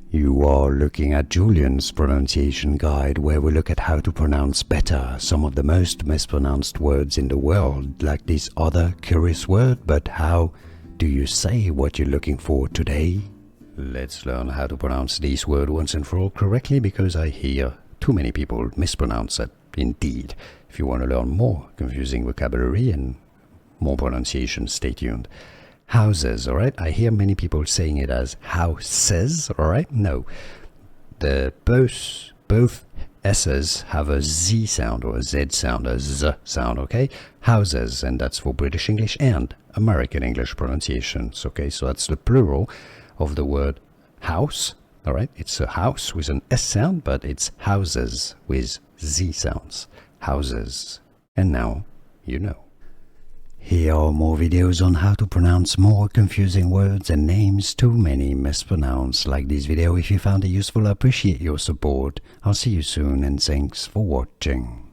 You are looking at Julian's pronunciation guide, where we look at how to pronounce better some of the most mispronounced words in the world, like this other curious word. But how do you say what you're looking for today? Let's learn how to pronounce this word once and for all correctly, because I hear too many people mispronounce it. Indeed, if you want to learn more confusing vocabulary and more pronunciation, stay tuned. Houses, alright? I hear many people saying it as houses, alright? No. Both S's have a Z sound or a Z sound, a Z sound, okay? Houses, and that's for British English and American English pronunciations, okay? So that's the plural of the word house, alright? It's a house with an S sound, but it's houses with Z sounds. Houses. And now you know. Here are more videos on how to pronounce more confusing words and names too many mispronounced. Like this video if you found it useful. I appreciate your support. I'll see you soon and thanks for watching.